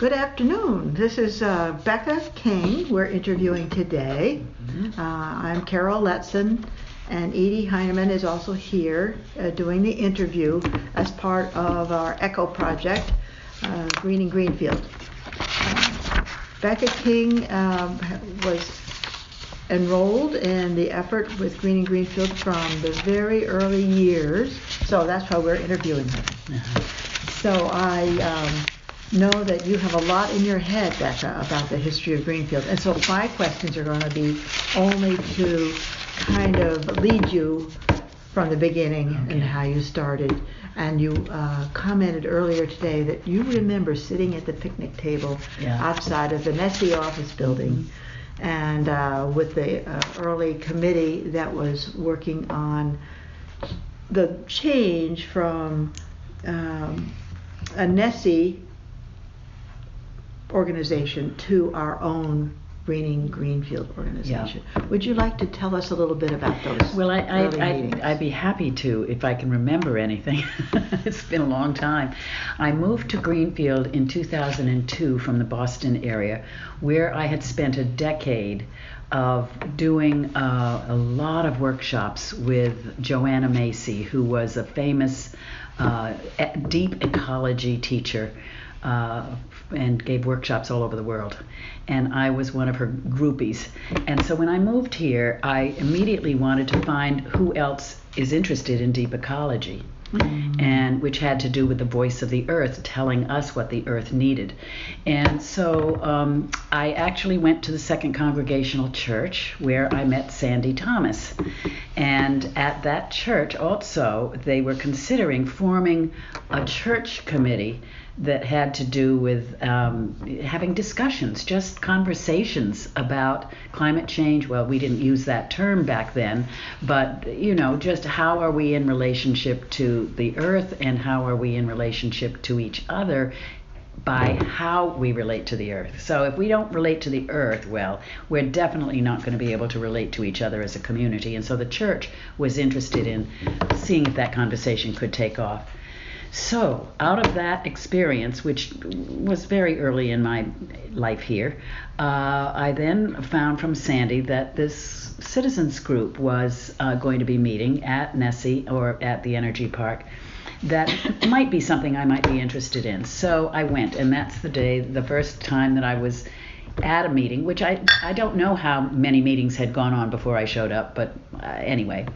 Good afternoon. This is Becca King we're interviewing today. I'm Carol Letson, and Edie Heineman is also here doing the interview as part of our ECHO project, Greening Greenfield. Becca King was enrolled in the effort with Greening Greenfield from the very early years, so that's why we're interviewing her. So I know that you have a lot in your head, Becca, about the history of Greenfield, and so my questions are going to be only to kind of lead you from the beginning and how you started. And you commented earlier today that you remember sitting at the picnic table outside of the Nessie office building and with the early committee that was working on the change from a Nessie organization to our own Greening Greenfield organization. Would you like to tell us a little bit about those? Well, I'd be happy to if I can remember anything. It's been a long time. I moved to Greenfield in 2002 from the Boston area, where I had spent a decade of doing a lot of workshops with Joanna Macy, who was a famous deep ecology teacher and gave workshops all over the world. And I was one of her groupies. And so when I moved here, I immediately wanted to find who else is interested in deep ecology, and which had to do with the voice of the earth telling us what the earth needed. And so I actually went to the Second Congregational Church, where I met Sandy Thomas. And at that church also, they were considering forming a church committee that had to do with having discussions, just conversations about climate change. Well, we didn't use that term back then, but just how are we in relationship to the earth, and how are we in relationship to each other by how we relate to the earth. So if we don't relate to the earth, well, we're definitely not going to be able to relate to each other as a community. And so the church was interested in seeing if that conversation could take off. So out of that experience, which was very early in my life here, I then found from Sandy that this citizens group was going to be meeting at Nessie or at the Energy Park that might be something I might be interested in. So I went, and that's the first time that I was at a meeting, which I don't know how many meetings had gone on before I showed up, but anyway.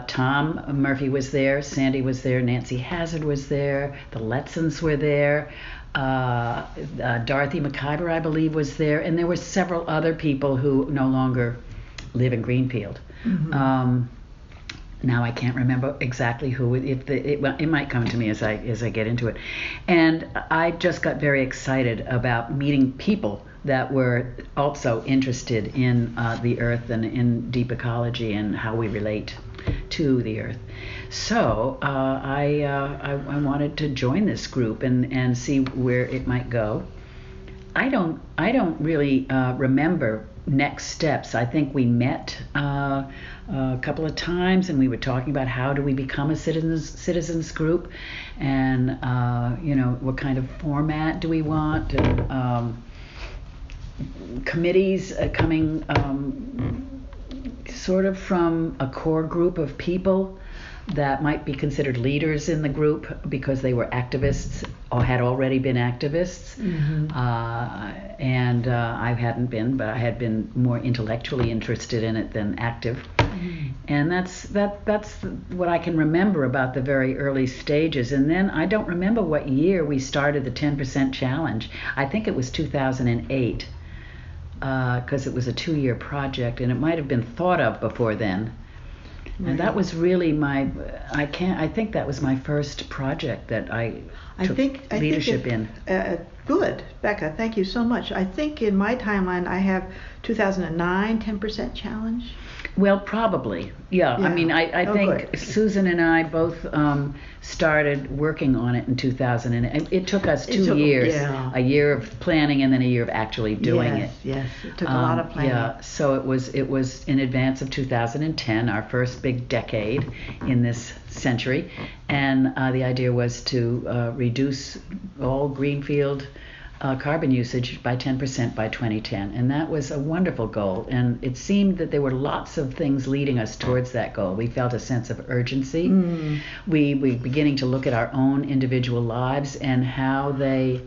Tom Murphy was there, Sandy was there, Nancy Hazard was there, the Letsons were there, Dorothy McIver, I believe, was there, and there were several other people who no longer live in Greenfield. Now I can't remember exactly who. It might come to me as I get into it. And I just got very excited about meeting people that were also interested in the earth and in deep ecology and how we relate to the earth. So I wanted to join this group and see where it might go. I don't really remember next steps. I think we met a couple of times, and we were talking about how do we become a citizens group, and what kind of format do we want, and committees coming sort of from a core group of people that might be considered leaders in the group because they were activists or had already been activists. And I hadn't been, but I had been more intellectually interested in it than active. And that's what I can remember about the very early stages. And then I don't remember what year we started the 10% challenge. I think it was 2008, because it was a 2-year project, and it might have been thought of before then. And that was really I think that was my first project that I took leadership in. Good, Becca, thank you so much. I think in my timeline I have 2009 10% challenge. Well, probably, yeah. I mean, I think good. Susan and I both started working on it in 2000, and it took us 2 years, a year of planning and then a year of actually doing it. Yes, it took a lot of planning. Yeah, so it was in advance of 2010, our first big decade in this century, and the idea was to reduce all Greenfield carbon usage by 10% by 2010. And that was a wonderful goal. And it seemed that there were lots of things leading us towards that goal. We felt a sense of urgency. We were beginning to look at our own individual lives and how they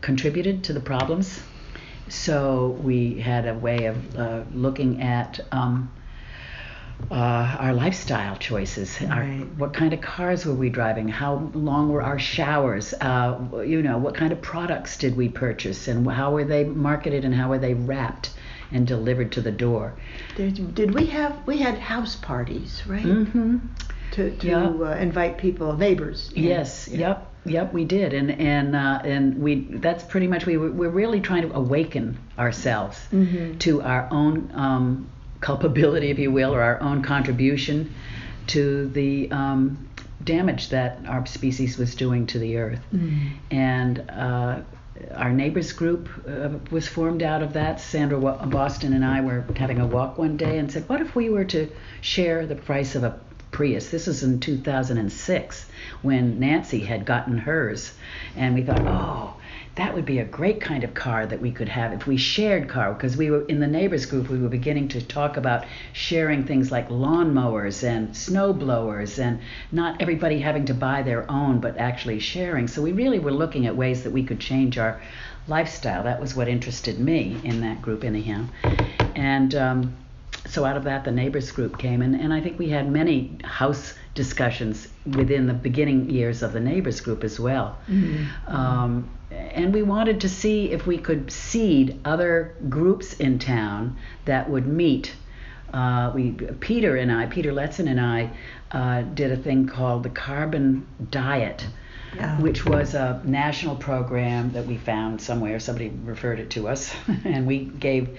contributed to the problems. So we had a way of looking at our lifestyle choices. Right. What kind of cars were we driving? How long were our showers? What kind of products did we purchase, and how were they marketed, and how were they wrapped and delivered to the door? We had house parties, right? Mm-hmm. To invite people, neighbors. Yes. Yeah. Yep, we did, and we. That's pretty much we're really trying to awaken ourselves to our own culpability, if you will, or our own contribution to the damage that our species was doing to the earth. And our neighbors group was formed out of that. Sandra Boston and I were having a walk one day and said, what if we were to share the price of a Prius? This was in 2006 when Nancy had gotten hers, and we thought, oh, that would be a great kind of car that we could have if we shared car, because we were in the neighbors group, we were beginning to talk about sharing things like lawnmowers and snow blowers, and not everybody having to buy their own, but actually sharing. So we really were looking at ways that we could change our lifestyle. That was what interested me in that group anyhow. And so out of that, the neighbors group came, and I think we had many house discussions within the beginning years of the neighbors group as well. And we wanted to see if we could seed other groups in town that would meet. Peter Letson and I did a thing called the Carbon Diet, which was a national program that we found somewhere. Somebody referred it to us, and we gave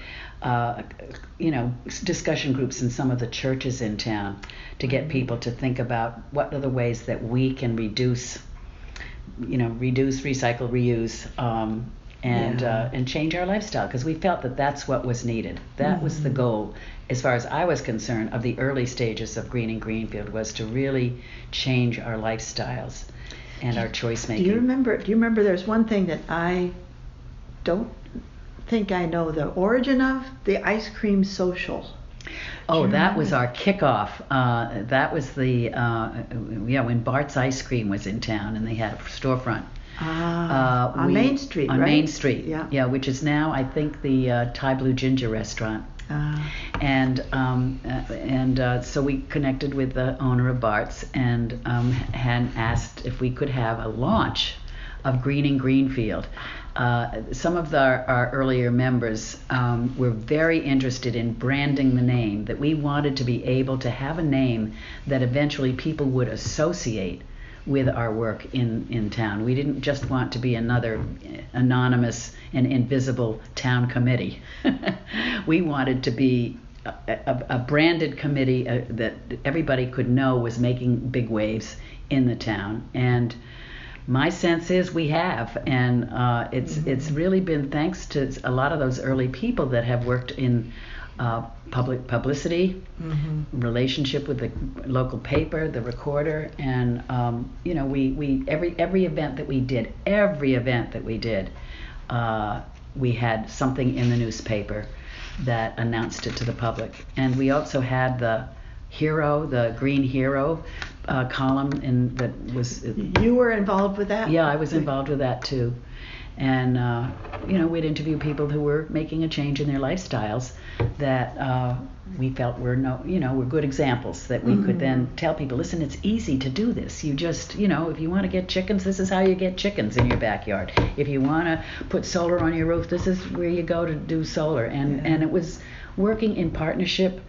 discussion groups in some of the churches in town to get people to think about what are the ways that we can reduce, recycle, reuse, and change our lifestyle, because we felt that that's what was needed. That was the goal, as far as I was concerned, of the early stages of Greening Greenfield, was to really change our lifestyles and our choice making. Do you remember there's one thing that I don't think I know the origin of, the ice cream social. Oh, that was our kickoff. That was the when Bart's Ice Cream was in town, and they had a storefront. On Main Street, on right? Main Street, yeah, which is now, I think, the Thai Blue Ginger restaurant. And so we connected with the owner of Bart's and had asked if we could have a launch of Greening Greenfield. Some of our earlier members were very interested in branding the name, that we wanted to be able to have a name that eventually people would associate with our work in town. We didn't just want to be another anonymous and invisible town committee. We wanted to be a branded committee that everybody could know was making big waves in the town. And my sense is we have, and it's really been thanks to a lot of those early people that have worked in public publicity, relationship with the local paper, the recorder, and we every event that we did, we had something in the newspaper that announced it to the public. And we also had the Green Hero column, and that was. You were involved with that? Yeah, I was involved with that too. And we'd interview people who were making a change in their lifestyles that we felt were good examples that we could then tell people, listen, it's easy to do this. You just, if you want to get chickens, this is how you get chickens in your backyard. If you want to put solar on your roof, this is where you go to do solar. And it was working in partnership,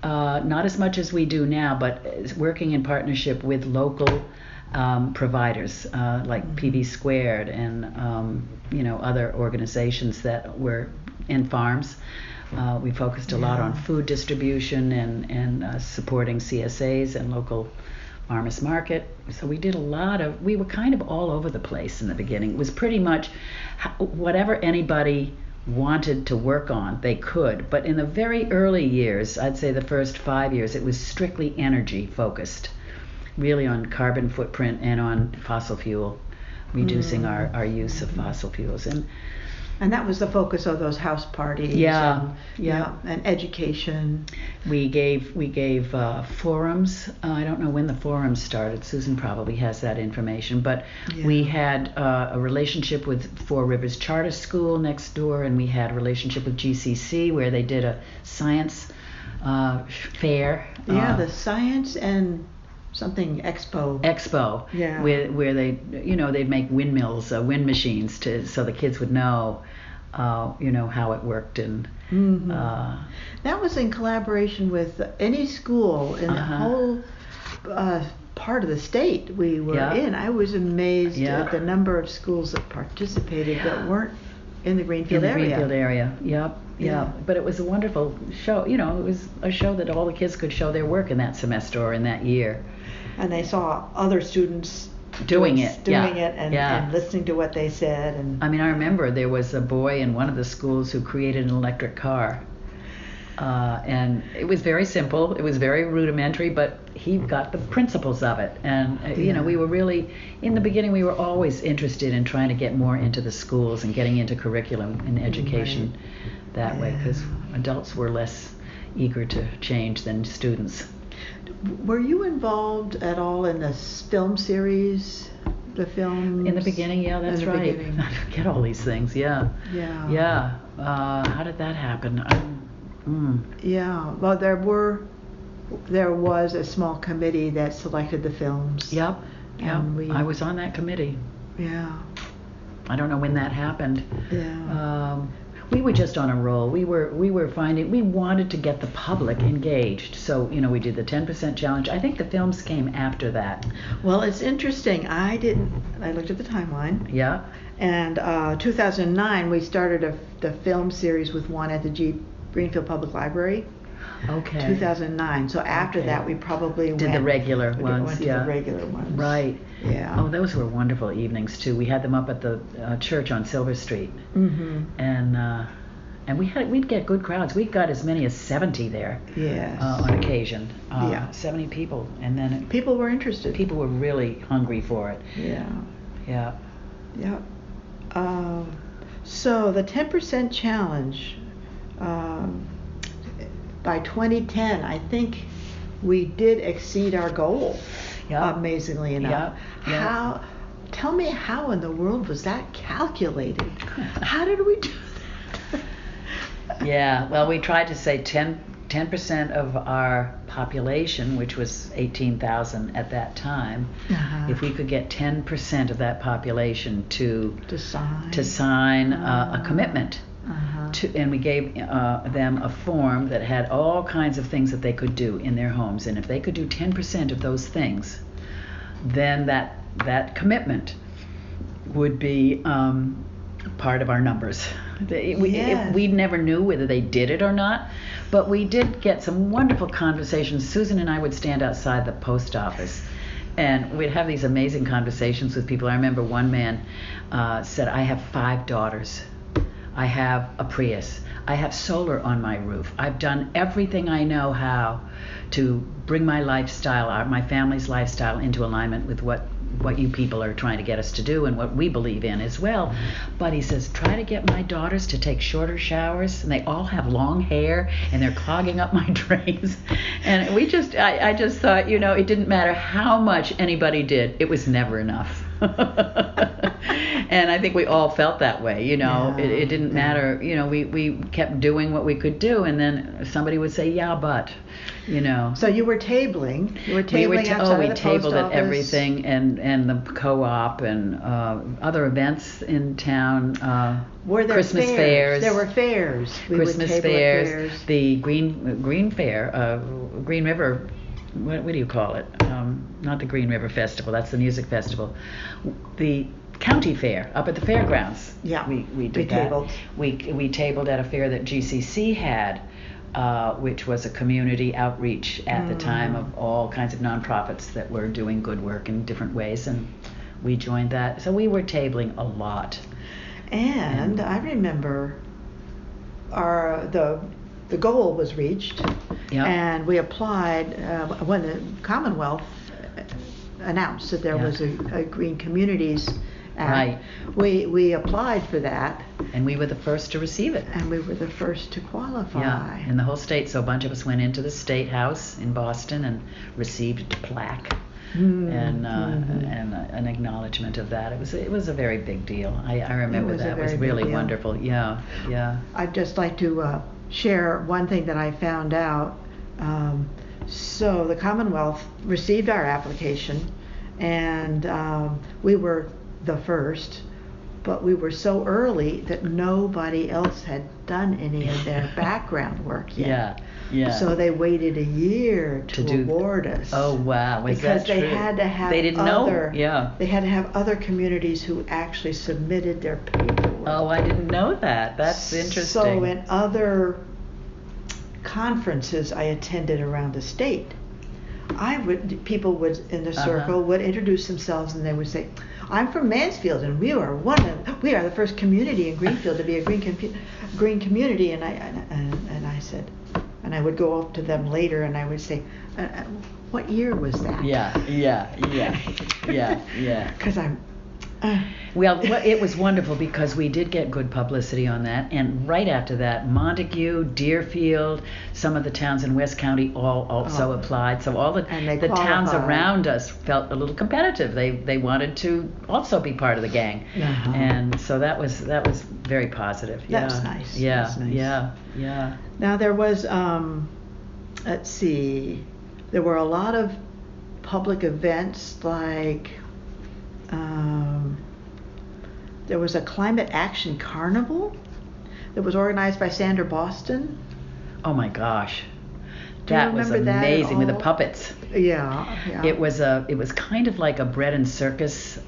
not as much as we do now, but working in partnership with local providers like PV Squared and other organizations that were in farms. We focused a lot on food distribution and supporting CSAs and local farmers market. So we did we were kind of all over the place in the beginning. It was pretty much whatever anybody wanted to work on, they could. But in the very early years, I'd say the first 5 years, it was strictly energy focused, really on carbon footprint and on fossil fuel reducing our use of fossil fuels. And that was the focus of those house parties. Yeah, and education. We gave forums. I don't know when the forums started. Susan probably has that information. But we had a relationship with Four Rivers Charter School next door, and we had a relationship with GCC where they did a science fair. The science and something expo. Yeah. Where they'd make windmills, wind machines, so the kids would know, how it worked. And that was in collaboration with any school in the whole part of the state we were in. I was amazed at the number of schools that participated that weren't in the Greenfield area. Yep. Yeah, but it was a wonderful show. It was a show that all the kids could show their work in that semester or in that year. And they saw other students doing it and listening to what they said. And I remember there was a boy in one of the schools who created an electric car. And it was very simple. It was very rudimentary, but he got the principles of it. And, we were really, in the beginning, we were always interested in trying to get more into the schools and getting into curriculum and education that way, because adults were less eager to change than students. Were you involved at all in this film series? The films? In the beginning, yeah, that's right. Beginning. I forget all these things, yeah. How did that happen? Yeah, well, there was a small committee that selected the films. Yep. I was on that committee. Yeah. I don't know when that happened. Yeah. We were just on a roll. We were finding, we wanted to get the public engaged. So, we did the 10% challenge. I think the films came after that. Well, it's interesting. I looked at the timeline. Yeah. And 2009, we started the film series with one at the Greenfield Public Library. Okay. 2009. So after that, we probably did the regular ones. Went to the regular ones. Right. Yeah. Oh, those were wonderful evenings too. We had them up at the church on Silver Street. Mm-hmm. And we'd get good crowds. We got as many as 70 there. Yes. On occasion. 70 people, and then people were interested. People were really hungry for it. Yeah. Yeah. Yeah. So the 10% challenge. By 2010, I think we did exceed our goal. Amazingly enough. Tell me how in the world was that calculated? How did we do that? Yeah, well, we tried to say 10% of our population, which was 18,000 at that time, if we could get 10% of that population to sign a commitment. And we gave them a form that had all kinds of things that they could do in their homes, and if they could do 10% of those things, then that commitment would be part of our numbers. We never knew whether they did it or not, but we did get some wonderful conversations. Susan and I would stand outside the post office, and we'd have these amazing conversations with people. I remember one man said, "I have 5 daughters. I have a Prius. I have solar on my roof. I've done everything I know how to bring my lifestyle, my family's lifestyle, into alignment with what you people are trying to get us to do and what we believe in as well." But he says, try to get my daughters to take shorter showers, and they all have long hair and they're clogging up my drains. And I just thought, it didn't matter how much anybody did, it was never enough. And I think we all felt that way, It didn't matter, we kept doing what we could do, and then somebody would say, yeah, but, So you were tabling. Outside we of the tabled post at office. Everything, and the co-op and other events in town. Were there Christmas fairs? There were fairs. Christmas fairs. The Green Fair, Green River. What do you call it? Not the Green River Festival. That's the music festival. The county fair up at the fairgrounds. Yeah, we did that. Tabled. We tabled at a fair that GCC had, which was a community outreach at the time of all kinds of nonprofits that were doing good work in different ways, and we joined that. So we were tabling a lot. And I remember the goal was reached, and we applied when the Commonwealth announced that there was a Green Communities Right. We applied for that. And we were the first to receive it. And we were the first to qualify. Yeah, in the whole state. So a bunch of us went into the State House in Boston and received a plaque and an acknowledgement of that. It was a very big deal. I remember that. It was really wonderful. Yeah, yeah. I'd just like to share one thing that I found out. So the Commonwealth received our application, and we were the first, but we were so early that nobody else had done any of their background work yet. Yeah, yeah. So they waited a year to award us. Oh wow, was because that true? They had to have they didn't know. Yeah. They had to have other communities who actually submitted their paperwork. Oh, I didn't know that. That's interesting. So in other conferences I attended around the state, people would in the circle would introduce themselves and they would say, "I'm from Mansfield and we are the first community in Greenfield to be a green community." And I said, and I would go up to them later and I would say, "What year was that?" Yeah. Because Well, it was wonderful because we did get good publicity on that, and right after that, Montague, Deerfield, some of the towns in West County all also applied. So all the towns around us felt a little competitive. They wanted to also be part of the gang, and so that was very positive. That was nice. Yeah, that was nice. yeah. Now there was, let's see, there were a lot of public events like. There was a climate action carnival that was organized by Sandra Boston. Oh my gosh, Do you that was remember that amazing at with the all? puppets. Yeah. It was kind of like a bread and circus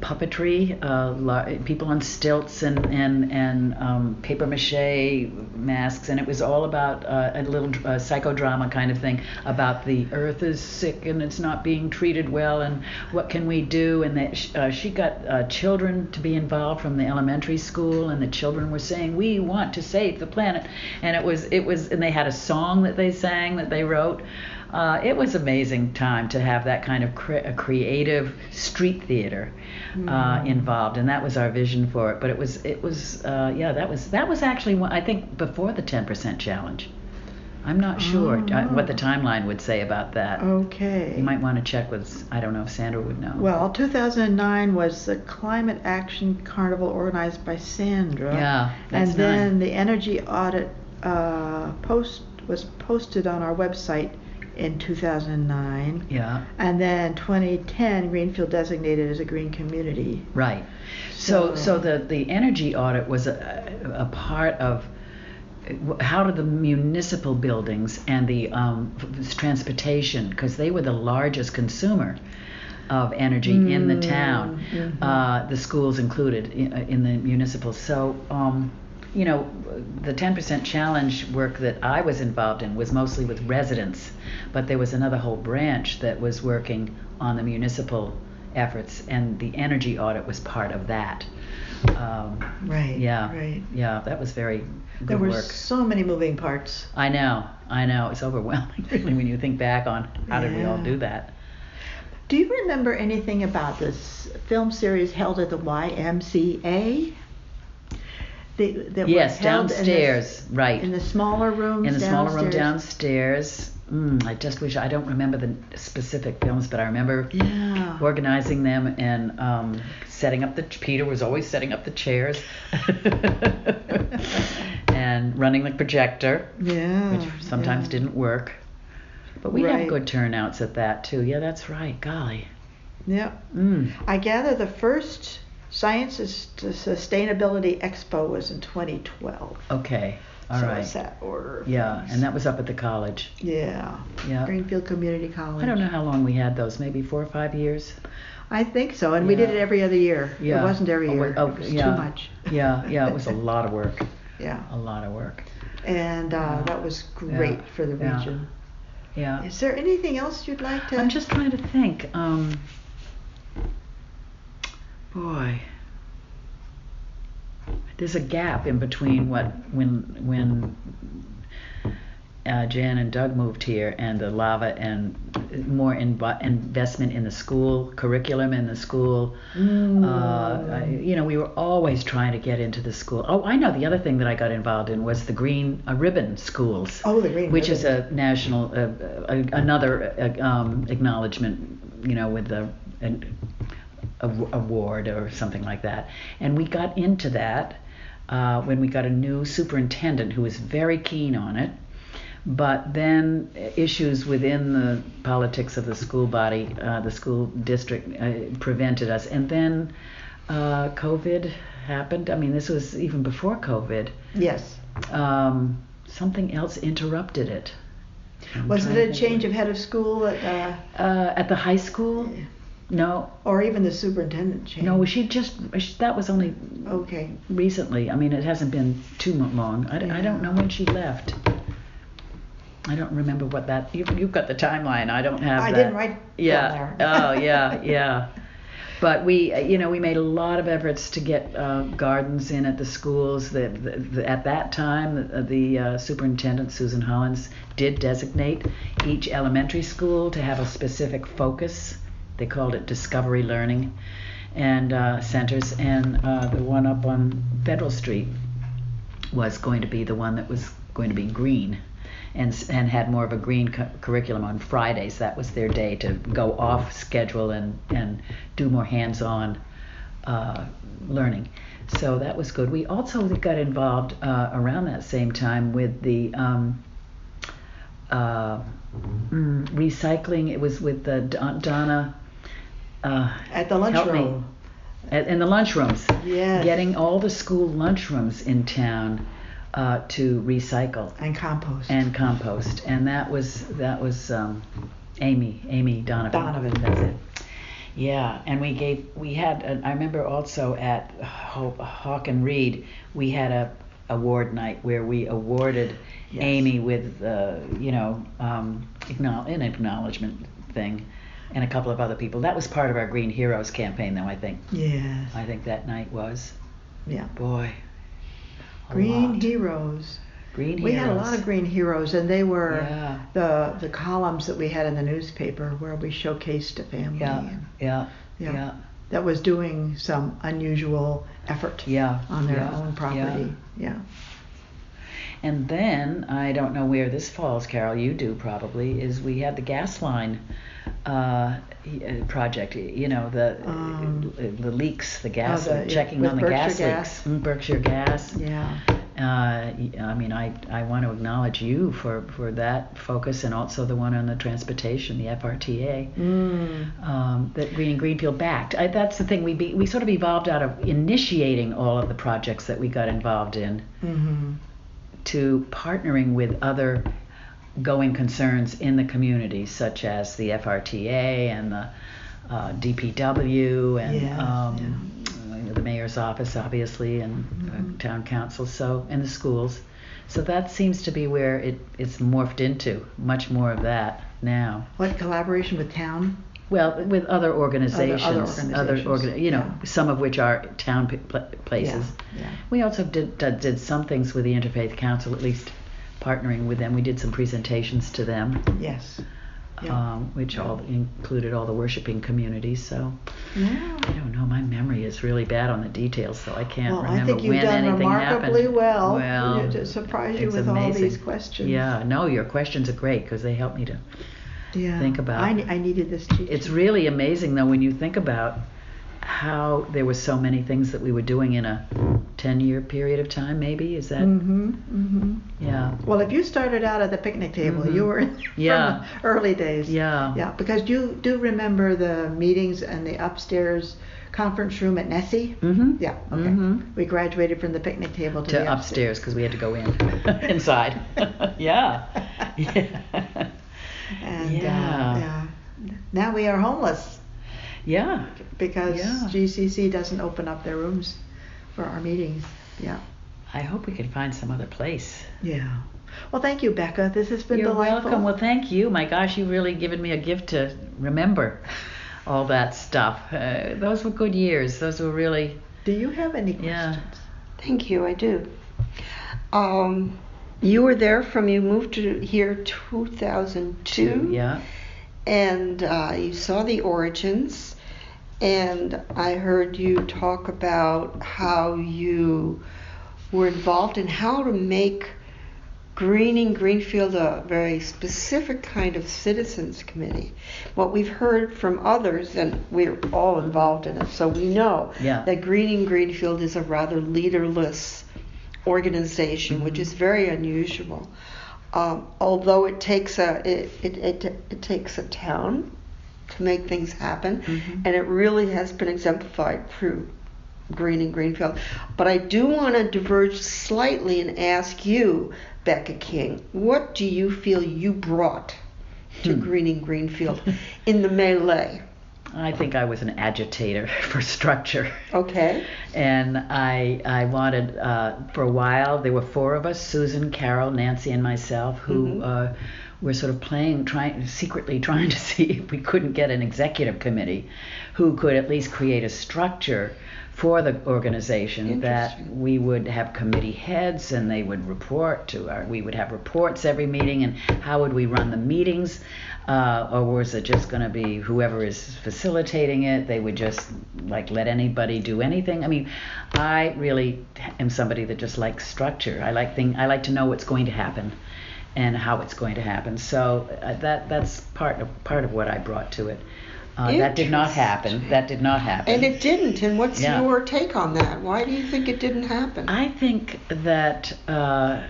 puppetry, people on stilts and paper mache masks, and it was all about a little psychodrama kind of thing about the earth is sick and it's not being treated well and what can we do, and she got children to be involved from the elementary school, and the children were saying we want to save the planet, and it was and they had a song that they sang that they wrote. It was amazing time to have that kind of a creative street theater involved, and that was our vision for it. But it was that was actually I think before the 10% challenge. I'm not sure what the timeline would say about that. Okay. You might want to check with, I don't know if Sandra would know. Well, 2009 was the Climate Action Carnival organized by Sandra. Yeah, that's and then the energy audit was posted on our website in 2009. Yeah. And then 2010, Greenfield designated as a green community. Right. So the energy audit was a part of how do the municipal buildings and the transportation, because they were the largest consumer of energy in the town, the schools included in the municipal. So the 10% challenge work that I was involved in was mostly with residents, but there was another whole branch that was working on the municipal efforts, and the energy audit was part of that. Right. Yeah, that was very good there were work. So many moving parts. I know. It's overwhelming really when you think back on how did we all do that. Do you remember anything about this film series held at the YMCA? Yes, downstairs, right. In the smaller rooms In the downstairs? smaller room downstairs. I just wish, I don't remember the specific films, but I remember organizing them and setting up Peter was always setting up the chairs and running the projector, which sometimes didn't work. But we had good turnouts at that too. Yeah, that's right. Golly. Yeah. I gather the first Science Sustainability Expo was in 2012. Okay. All right. So it's that order of things. And that was up at the college. Yeah. Greenfield Community College. I don't know how long we had those, maybe 4 or 5 years. I think so, and we did it every other year. Yeah. It wasn't every year. It was too much. Yeah, it was a lot of work. Yeah. A lot of work. And that was great for the region. Yeah. Is there anything else you'd like to? I'm just trying to think. Boy, there's a gap in between when Jan and Doug moved here, and the lava and more investment in the school curriculum in the school. We were always trying to get into the school. Oh, I know. The other thing that I got involved in was the Green Ribbon Schools. Oh, the Green which Ribbon. is a national another acknowledgement. With an award or something like that. And we got into that when we got a new superintendent who was very keen on it. But then issues within the politics of the school body, the school district, prevented us. And then COVID happened. I mean, this was even before COVID. Yes. Something else interrupted it. Was it a change of head of school at the high school? Yeah. No. Or even the superintendent change? No, that was only okay. recently. I mean, it hasn't been too long. I don't know when she left. I don't remember what that. You've got the timeline. I don't have. I that. didn't write Yeah. down there. Oh yeah. But we made a lot of efforts to get gardens in at the schools. At that time, the superintendent, Susan Hollins, did designate each elementary school to have a specific focus. They called it Discovery Learning and centers. And the one up on Federal Street was going to be the one that was going to be green. And had more of a green curriculum on Fridays. That was their day to go off schedule and do more hands-on learning. So that was good. We also got involved around that same time with the recycling. It was with the Donna. At the lunchroom. In the lunchrooms. Yes. Getting all the school lunchrooms in town to recycle and compost. And that was Amy Donovan. That's it. Yeah, and we had I remember also at Hawk and Reed we had a award night where we awarded Amy with an acknowledgement thing, and a couple of other people. That was part of our Green Heroes campaign, though. I think. Yes. I think that night was. Yeah. Boy. Green Heroes. Green Heroes. We had a lot of Green Heroes, and they were Yeah. the columns that we had in the newspaper where we showcased a family. Yeah. That was doing some unusual effort on their own property. Yeah. And then, I don't know where this falls, Carol, you do probably, is we had the gas line project, the leaks, the gas, checking on the gas leaks. Berkshire Gas. Yeah. I mean, I want to acknowledge you for that focus, and also the one on the transportation, the FRTA, that Greening Greenfield backed. That's the thing, we sort of evolved out of initiating all of the projects that we got involved in to partnering with other going concerns in the community, such as the FRTA and the DPW and the mayor's office, obviously, and town council, and the schools. So that seems to be where it's morphed into, much more of that now. What, collaboration with town? Well, with other organizations, some of which are town places. Yeah. We also did some things with the Interfaith Council, at least partnering with them. We did some presentations to them. Yes. Which all included all the worshiping communities. So yeah. I don't know. My memory is really bad on the details, so I can't remember I think you've when done anything remarkably happened. well. To surprise you with amazing. all these questions. Yeah. No, your questions are great because they help me to think about. I needed this cheat sheet. It's really amazing though when you think about how there were so many things that we were doing in a 10-year period of time. Maybe is that? Yeah. Well, if you started out at the picnic table, you were from the early days. Yeah, because you do remember the meetings in the upstairs conference room at Nessie? Yeah, okay. We graduated from the picnic table to the upstairs because we had to go in inside. Yeah. And now we are homeless. Yeah. Because GCC doesn't open up their rooms for our meetings. Yeah. I hope we can find some other place. Yeah. Well, thank you, Becca. This has been delightful. You're welcome. Well, thank you. My gosh, you've really given me a gift to remember all that stuff. Those were good years. Those were really... Do you have any questions? Thank you. I do. You were there from you moved to here 2002. Yeah. And you saw the origins, and I heard you talk about how you were involved in how to make Greening Greenfield a very specific kind of citizens committee. What we've heard from others, and we're all involved in it, so we know that Greening Greenfield is a rather leaderless organization, which is very unusual. Although it takes it takes a town to make things happen, and it really has been exemplified through Greening Greenfield. But I do want to diverge slightly and ask you, Becca King, what do you feel you brought to Greening Greenfield in the melee? I think I was an agitator for structure. Okay. And I wanted, for a while, there were four of us, Susan, Carol, Nancy, and myself, who were sort of secretly trying to see if we couldn't get an executive committee who could at least create a structure for the organization, that we would have committee heads and they would report to we would have reports every meeting, and how would we run the meetings, or was it just going to be whoever is facilitating it, they would just like let anybody do anything? I mean, I really am somebody that just likes structure. I like to know what's going to happen and how it's going to happen. So that's part of what I brought to it. That did not happen. And it didn't. And what's your take on that? Why do you think it didn't happen? I think that, I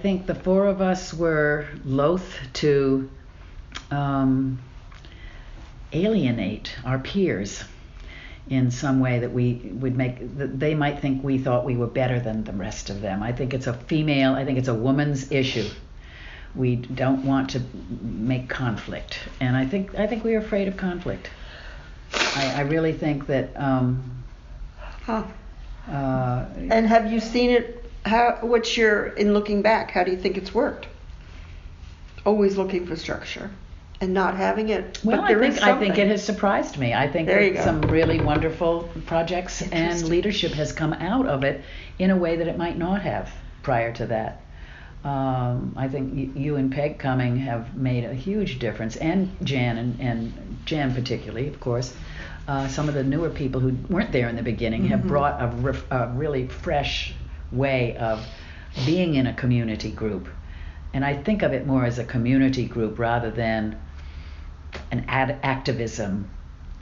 think the four of us were loath to alienate our peers in some way that we would they might think we thought we were better than the rest of them. I think it's a woman's issue. We don't want to make conflict, and I think we are afraid of conflict. I really think that. And have you seen it? In looking back, how do you think it's worked? Always looking for structure and not having it. Well, I think it has surprised me. I think that some really wonderful projects and leadership has come out of it in a way that it might not have prior to that. I think you and Peg coming have made a huge difference, and Jan, and Jan particularly, of course. Some of the newer people who weren't there in the beginning have brought a really fresh way of being in a community group. And I think of it more as a community group rather than an activism.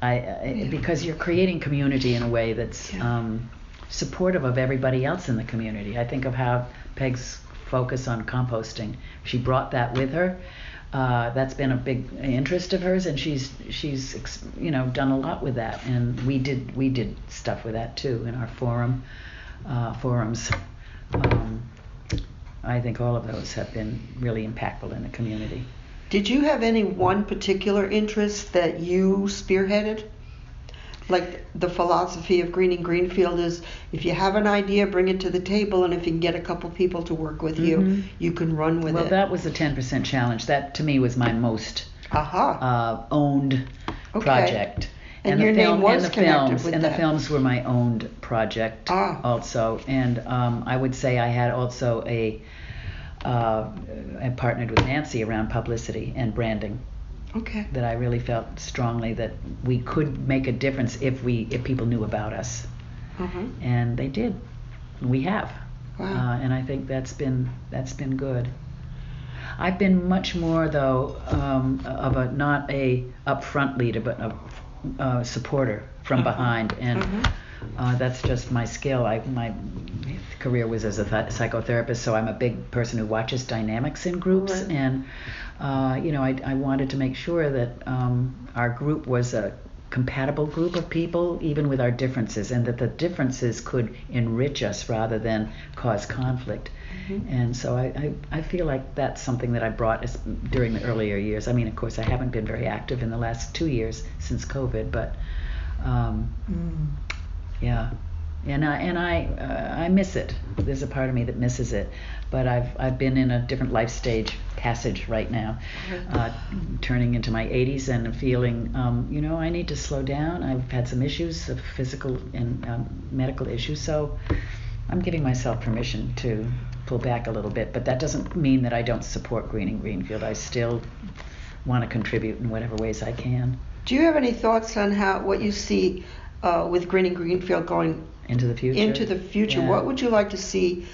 Because you're creating community in a way that's supportive of everybody else in the community. I think of how Peg's focus on composting. She brought that with her. That's been a big interest of hers, and she's done a lot with that. And we did stuff with that too in our forums. I think all of those have been really impactful in the community. Did you have any one particular interest that you spearheaded? Like the philosophy of Greening Greenfield is, if you have an idea, bring it to the table, and if you can get a couple people to work with you, you can run with it. Well, that was the 10% challenge. That to me was my most owned project. And your name was connected with that. And the films were my owned project also. And I would say I had also I partnered with Nancy around publicity and branding. Okay. That I really felt strongly that we could make a difference if people knew about us, and they did. We have, and I think that's been good. I've been much more though of not a upfront leader, but a supporter from behind, and that's just my skill. My career was as a psychotherapist, so I'm a big person who watches dynamics in groups, and I wanted to make sure that our group was a compatible group of people, even with our differences, and that the differences could enrich us rather than cause conflict. And so I feel like that's something that I brought during the earlier years. I mean, of course, I haven't been very active in the last 2 years since COVID, but yeah. And I miss it. There's a part of me that misses it, but I've been in a different life stage passage right now, turning into my 80s and feeling I need to slow down. I've had some issues of physical and medical issues, so I'm giving myself permission to pull back a little bit. But that doesn't mean that I don't support Greening Greenfield. I still want to contribute in whatever ways I can. Do you have any thoughts on what you see with Greening Greenfield going into the future? Yeah. What would you like to see?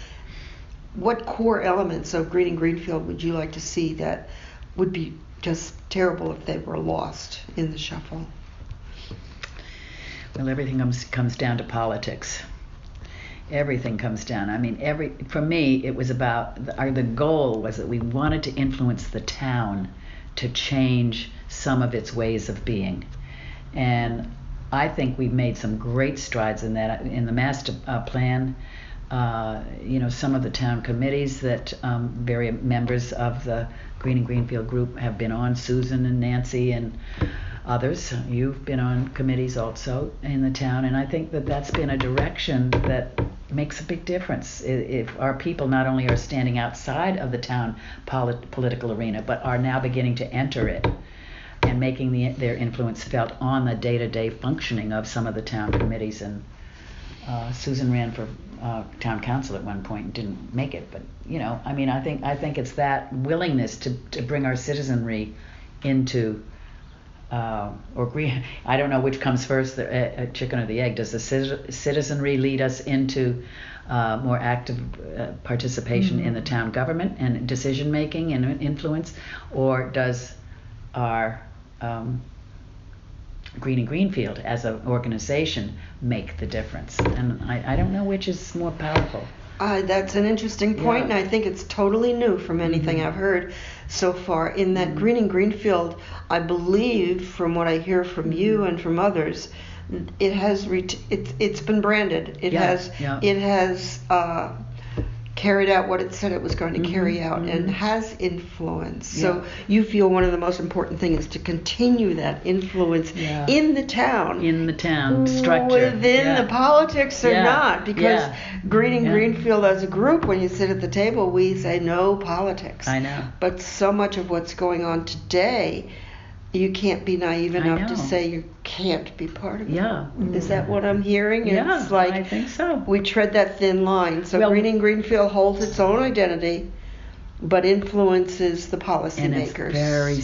What core elements of Greening Greenfield would you like to see that would be just terrible if they were lost in the shuffle? Well, everything comes down to politics. Everything comes down. I mean, for me, it was about the goal was that we wanted to influence the town to change some of its ways of being, and I think we've made some great strides in that. In the master plan, some of the town committees that various members of the Greening Greenfield group have been on, Susan and Nancy and others. You've been on committees also in the town, and I think that that's been a direction that makes a big difference. If our people not only are standing outside of the town political arena, but are now beginning to enter it and making their influence felt on the day-to-day functioning of some of the town committees. And Susan ran for town council at one point and didn't make it, but I think it's that willingness to bring our citizenry into I don't know which comes first, the chicken or the egg. Does the citizenry lead us into more active participation in the town government and decision making and influence, or does our Greening Greenfield as an organization make the difference? And I don't know which is more powerful. That's an interesting point, Yeah. and I think it's totally new from anything I've heard so far. In that Greening Greenfield, I believe, from what I hear from you and from others, it has it's been branded. It has carried out what it said it was going to carry out and has influence. So you feel one of the most important things is to continue that influence in the town. In the town structure. Within the politics or not. Because Greening Greenfield as a group, when you sit at the table, we say no politics. I know. But so much of what's going on today, you can't be naive enough to say you can't be part of it. Yeah. Is that what I'm hearing? Yeah, It's like I think so. we tread that thin line. So Greening Greenfield holds its own identity, but influences the policymakers. And it's very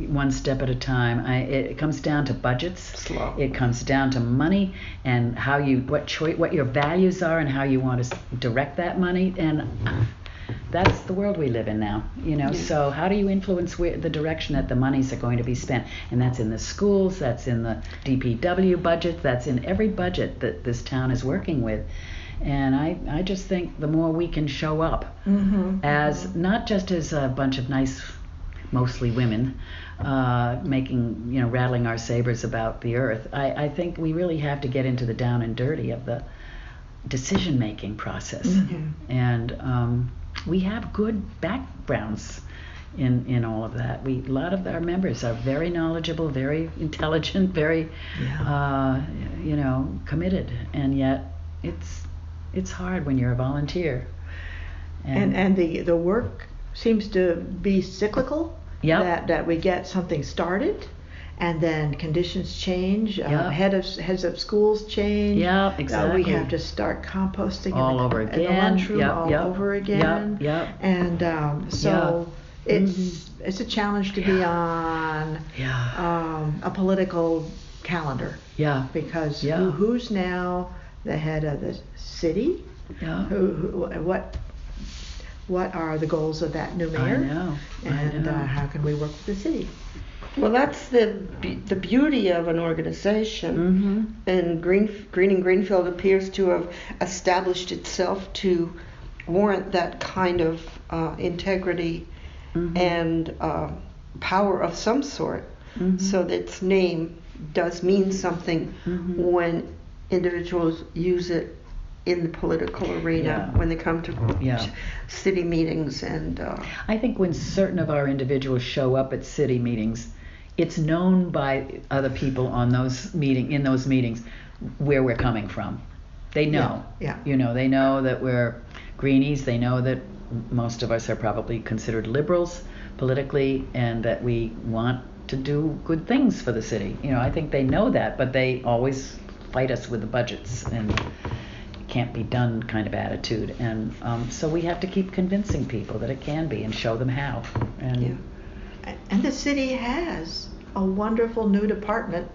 one step at a time. It comes down to budgets. Slow. It comes down to money and how what your values are and how you want to direct that money. And that's the world we live in now, So how do you influence the direction that the monies are going to be spent? And that's in the schools, that's in the DPW budget, that's in every budget that this town is working with. And I just think the more we can show up as not just as a bunch of nice, mostly women, rattling our sabers about the earth. I think we really have to get into the down and dirty of the decision-making process. And we have good backgrounds in all of that. A lot of our members are very knowledgeable, very intelligent, very committed, and yet it's hard when you're a volunteer. And the work seems to be cyclical. Yep. That we get something started, and then conditions change. Heads of schools change. Yeah, exactly. We have to start composting all over again. In the lunchroom over again. And it's a challenge to be on a political calendar. Yeah. Because who's now the head of the city? Yeah. What are the goals of that new mayor? I know. And how can we work with the city? Well, that's the beauty of an organization, and Greening Greenfield appears to have established itself to warrant that kind of integrity and power of some sort, so that its name does mean something when individuals use it in the political arena when they come to city meetings. And I think when certain of our individuals show up at city meetings, it's known by other people in those meetings where we're coming from. They know. They know that we're greenies. They know that most of us are probably considered liberals politically, and that we want to do good things for the city. I think they know that, but they always fight us with the budgets and can't be done kind of attitude. And so we have to keep convincing people that it can be and show them how. And Yeah. And the city has a wonderful new department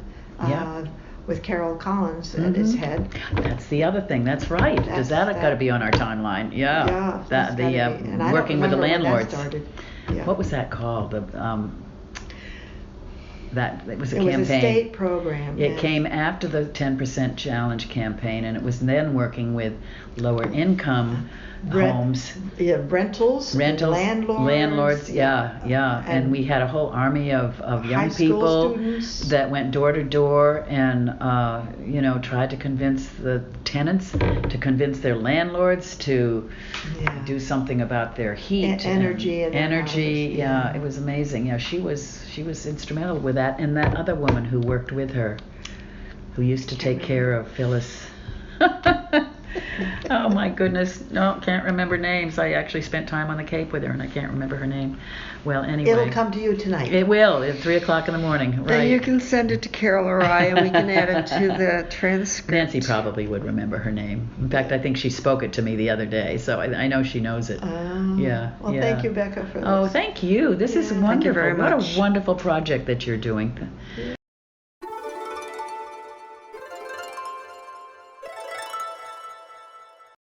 Yeah. with Carol Collins at its head. That's the other thing. That's right. Because That's- got to be on our timeline. Yeah. Yeah, that's The gotta be. And I don't working with the remember when that landlords. started. Yeah. What was that called? That it was a It campaign. was a state program. It yeah. came after the 10% challenge campaign, and it was then working with lower income homes. Yeah, rentals, landlords, yeah. And we had a whole army of high young school people students. that went door to door and tried to convince the tenants, to convince their landlords to Yeah. do something about their heat, Energy in their energy. houses, Yeah, yeah. it was amazing. Yeah, she was instrumental with that, and that other woman who worked with her, who used to take care of Phyllis. Oh my goodness, no, can't remember names. I actually spent time on the Cape with her, and I can't remember her name. Well, anyway, It'll come to you tonight. It will at 3:00 in the morning. Right. Then you can send it to Carol or I, and we can add it to the transcript. Nancy probably would remember her name. In fact, I think she spoke it to me the other day, so I know she knows it. Yeah. Well, yeah. thank you, Becca, for this. Oh, thank you. This is Yeah. wonderful. Thank you very What much. a wonderful project that you're doing.